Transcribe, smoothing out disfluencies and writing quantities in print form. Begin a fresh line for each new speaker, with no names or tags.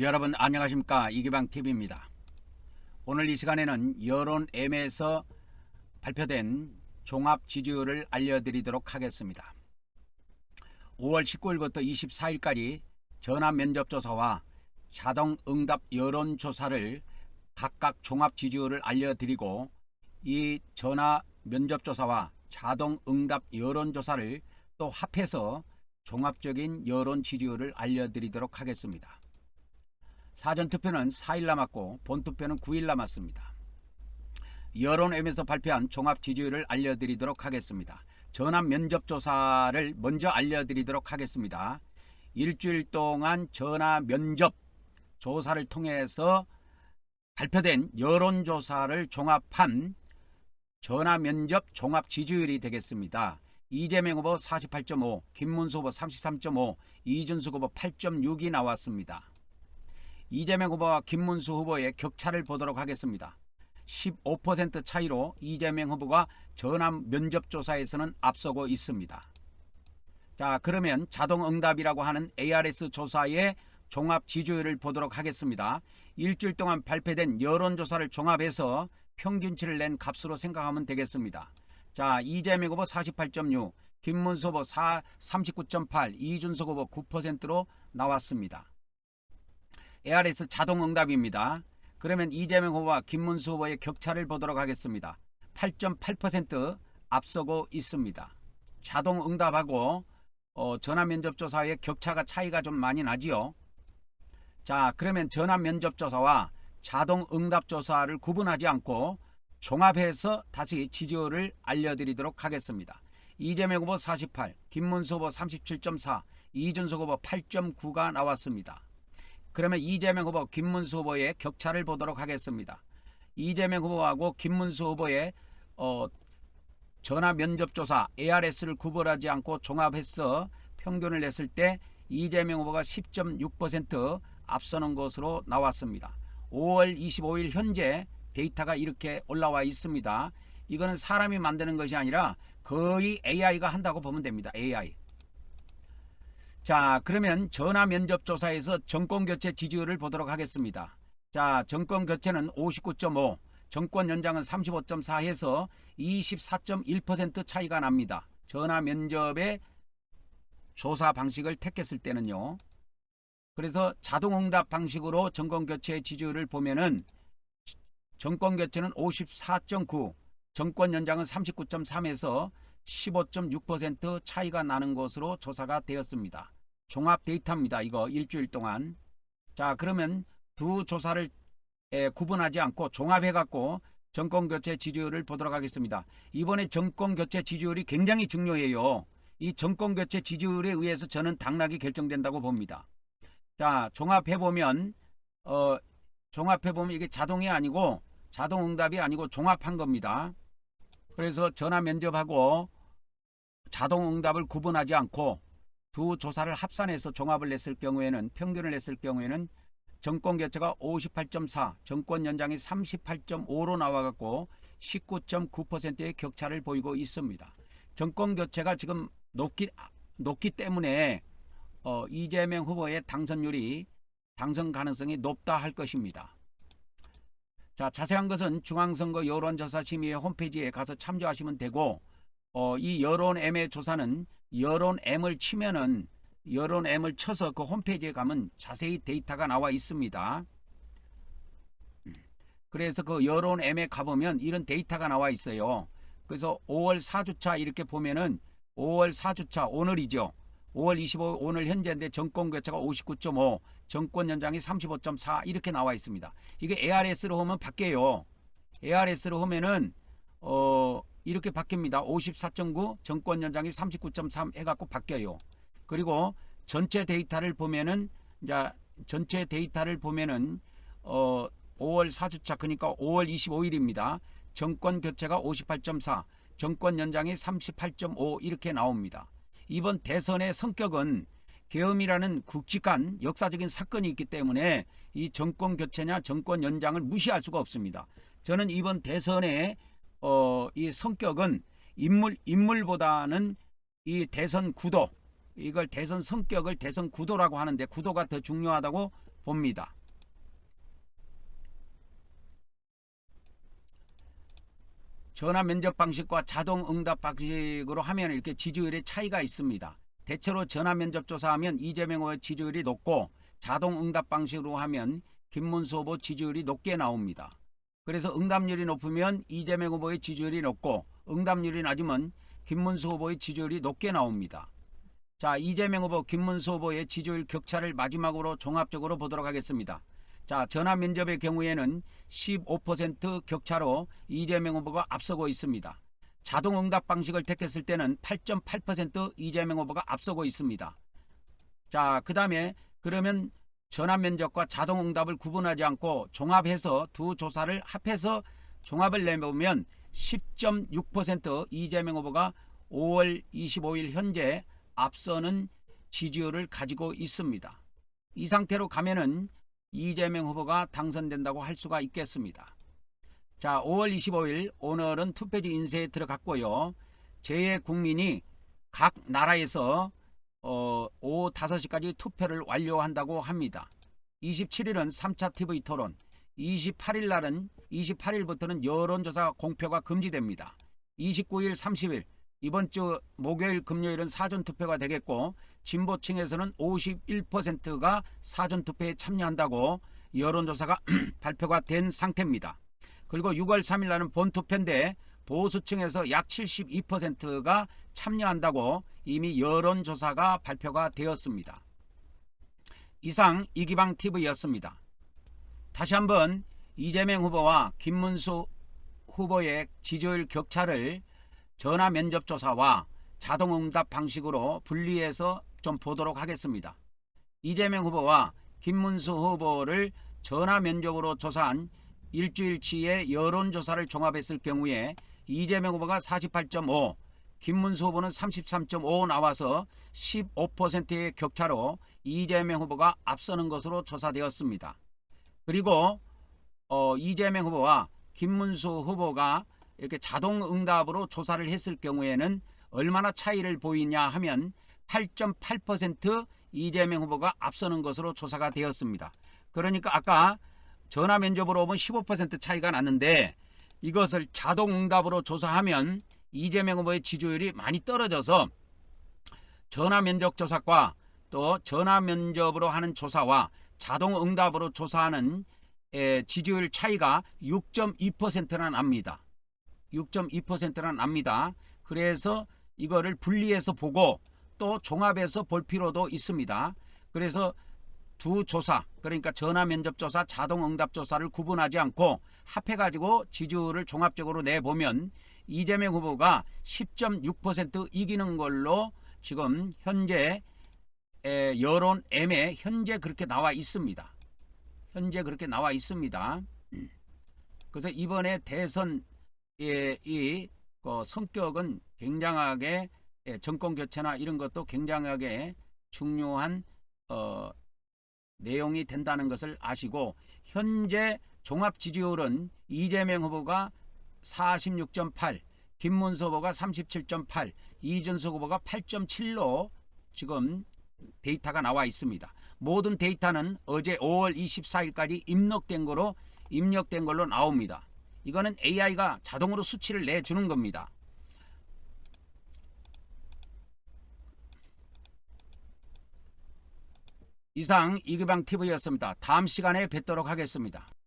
여러분 안녕하십니까, 이기방TV입니다. 오늘 이 시간에는 여론M에서 발표된 종합 지지율을 알려드리도록 하겠습니다. 5월 19일부터 24일까지 전화 면접조사와 자동응답 여론조사를 각각 종합 지지율을 알려드리고, 이 전화 면접조사와 자동응답 여론조사를 또 합해서 종합적인 여론 지지율을 알려드리도록 하겠습니다. 사전투표는 4일 남았고 본투표는 9일 남았습니다. 여론M에서 발표한 종합 지지율을 알려드리도록 하겠습니다. 전화 면접조사를 먼저 알려드리도록 하겠습니다. 일주일 동안 전화 면접 조사를 통해서 발표된 여론조사를 종합한 전화 면접 종합 지지율이 되겠습니다. 이재명 후보 48.5, 김문수 후보 33.5, 이준석 후보 8.6이 나왔습니다. 이재명 후보와 김문수 후보의 격차를 보도록 하겠습니다. 15% 차이로 이재명 후보가 전화 면접조사에서는 앞서고 있습니다. 자, 그러면 자동응답이라고 하는 ARS 조사의 종합 지지율을 보도록 하겠습니다. 일주일 동안 발표된 여론조사를 종합해서 평균치를 낸 값으로 생각하면 되겠습니다. 자, 이재명 후보 48.6, 김문수 후보 39.8, 이준석 후보 9%로 나왔습니다. ARS 자동응답입니다. 그러면 이재명 후보와 김문수 후보의 격차를 보도록 하겠습니다. 8.8% 앞서고 있습니다. 자동응답하고 전화면접조사의 격차가 차이가 좀 많이 나지요. 자, 그러면 전화면접조사와 자동응답조사를 구분하지 않고 종합해서 다시 지지율을 알려드리도록 하겠습니다. 이재명 후보 48, 김문수 후보 37.4, 이준석 후보 8.9가 나왔습니다. 그러면 이재명 후보, 김문수 후보의 격차를 보도록 하겠습니다. 이재명 후보하고 김문수 후보의 전화 면접조사 ARS를 구분하지 않고 종합해서 평균을 냈을 때 이재명 후보가 10.6% 앞서는 것으로 나왔습니다. 5월 25일 현재 데이터가 이렇게 올라와 있습니다. 이거는 사람이 만드는 것이 아니라 거의 AI가 한다고 보면 됩니다. AI. 자, 그러면 전화 면접조사에서 정권교체 지지율을 보도록 하겠습니다. 자, 정권교체는 59.5, 정권연장은 35.4 해서 24.1% 차이가 납니다. 전화 면접의 조사 방식을 택했을 때는요. 그래서 자동응답 방식으로 정권교체의 지지율을 보면은 정권교체는 54.9, 정권연장은 39.3에서 15.6% 차이가 나는 것으로 조사가 되었습니다. 종합 데이터입니다. 이거 일주일 동안. 자, 그러면 두 조사를 구분하지 않고 종합해 갖고 정권교체 지지율을 보도록 하겠습니다. 이번에 정권교체 지지율이 굉장히 중요해요. 이 정권교체 지지율에 의해서 저는 당락이 결정된다고 봅니다. 자, 종합해보면 이게 자동이 아니고 자동응답이 아니고 종합한 겁니다. 그래서 전화 면접하고 자동응답을 구분하지 않고 두 조사를 합산해서 종합을 냈을 경우에는, 평균을 냈을 경우에는 정권교체가 58.4, 정권연장이 38.5로 나와갖고 19.9%의 격차를 보이고 있습니다. 정권교체가 지금 높기 때문에 이재명 후보의 당선 가능성이 높다 할 것입니다. 자, 자세한 것은 중앙선거 여론조사심의회 홈페이지에 가서 참조하시면 되고, 이 여론M의 조사는 여론M을 치면은, 여론M을 쳐서 그 홈페이지에 가면 자세히 데이터가 나와 있습니다. 그래서 그 여론M에 가보면 이런 데이터가 나와 있어요. 그래서 5월 4주차 이렇게 보면은 5월 4주차 오늘이죠. 5월 25일 오늘 현재인데 정권교체가 59.5, 정권연장이 35.4 이렇게 나와 있습니다. 이게 ARS로 하면 바뀌어요. ARS로 하면은 이렇게 바뀝니다. 54.9, 정권연장이 39.3 해갖고 바뀌어요. 그리고 전체 데이터를 보면은, 이제 전체 데이터를 보면은 5월 4주차, 그러니까 5월 25일입니다. 정권교체가 58.4, 정권연장이 38.5 이렇게 나옵니다. 이번 대선의 성격은 계엄이라는 굵직한 역사적인 사건이 있기 때문에 이 정권교체냐 정권연장을 무시할 수가 없습니다. 저는 이번 대선의 이 성격은 인물보다는 이 대선 구도, 이걸 대선 성격을 대선 구도라고 하는데, 구도가 더 중요하다고 봅니다. 전화 면접 방식과 자동 응답 방식으로 하면 이렇게 지지율의 차이가 있습니다. 대체로 전화 면접 조사하면 이재명 후보의 지지율이 높고 자동 응답 방식으로 하면 김문수 후보 지지율이 높게 나옵니다. 그래서 응답률이 높으면 이재명 후보의 지지율이 높고 응답률이 낮으면 김문수 후보의 지지율이 높게 나옵니다. 자, 이재명 후보, 김문수 후보의 지지율 격차를 마지막으로 종합적으로 보도록 하겠습니다. 자, 전화 면접의 경우에는 15% 격차로 이재명 후보가 앞서고 있습니다. 자동 응답 방식을 택했을 때는 8.8% 이재명 후보가 앞서고 있습니다. 자, 그 다음에 그러면 전화 면접과 자동 응답을 구분하지 않고 종합해서 두 조사를 합해서 종합을 내보면 10.6% 이재명 후보가 5월 25일 현재 앞서는 지지율을 가지고 있습니다. 이 상태로 가면은 이재명 후보가 당선된다고 할 수가 있겠습니다. 자, 5월 25일 오늘은 투표지 인쇄에 들어갔고요. 제 국민이 각 나라에서 오후 5시까지 투표를 완료한다고 합니다. 27일은 3차 TV 토론, 28일부터는 여론조사 공표가 금지됩니다. 29일, 30일 이번 주 목요일, 금요일은 사전투표가 되겠고 진보층에서는 51%가 사전투표에 참여한다고 여론조사가 발표가 된 상태입니다. 그리고 6월 3일 날은 본투표인데 보수층에서 약 72%가 참여한다고 이미 여론조사가 발표가 되었습니다. 이상 이기방TV였습니다. 다시 한번 이재명 후보와 김문수 후보의 지지율 격차를 전화 면접조사와 자동응답 방식으로 분리해서 좀 보도록 하겠습니다. 이재명 후보와 김문수 후보를 전화 면접으로 조사한 일주일치의 여론조사를 종합했을 경우에 이재명 후보가 48.5, 김문수 후보는 33.5 나와서 15%의 격차로 이재명 후보가 앞서는 것으로 조사되었습니다. 그리고 이재명 후보와 김문수 후보가 이렇게 자동응답으로 조사를 했을 경우에는 얼마나 차이를 보이냐 하면 8.8% 이재명 후보가 앞서는 것으로 조사가 되었습니다. 그러니까 아까 전화 면접으로 보면 15% 차이가 났는데 이것을 자동응답으로 조사하면 이재명 후보의 지지율이 많이 떨어져서 전화 면접 조사과 또 전화 면접으로 하는 조사와 자동응답으로 조사하는 지지율 차이가 6.2%나 납니다. 6.2%나 납니다. 그래서 이거를 분리해서 보고 또 종합해서 볼 필요도 있습니다. 그래서 두 조사, 그러니까 전화 면접 조사, 자동 응답 조사를 구분하지 않고 합해가지고 지지율을 종합적으로 내보면 이재명 후보가 10.6% 이기는 걸로 지금 현재 여론 M에 현재 그렇게 나와 있습니다. 현재 그렇게 나와 있습니다. 그래서 이번에 대선의 이 성격은 굉장하게 정권 교체나 이런 것도 굉장하게 중요한 내용이 된다는 것을 아시고 현재 종합 지지율은 이재명 후보가 46.8, 김문수 후보가 37.8, 이준석 후보가 8.7로 지금 데이터가 나와 있습니다. 모든 데이터는 어제 5월 24일까지 입력된 걸로 나옵니다. 이거는 AI가 자동으로 수치를 내주는 겁니다. 이상 이기방TV였습니다. 다음 시간에 뵙도록 하겠습니다.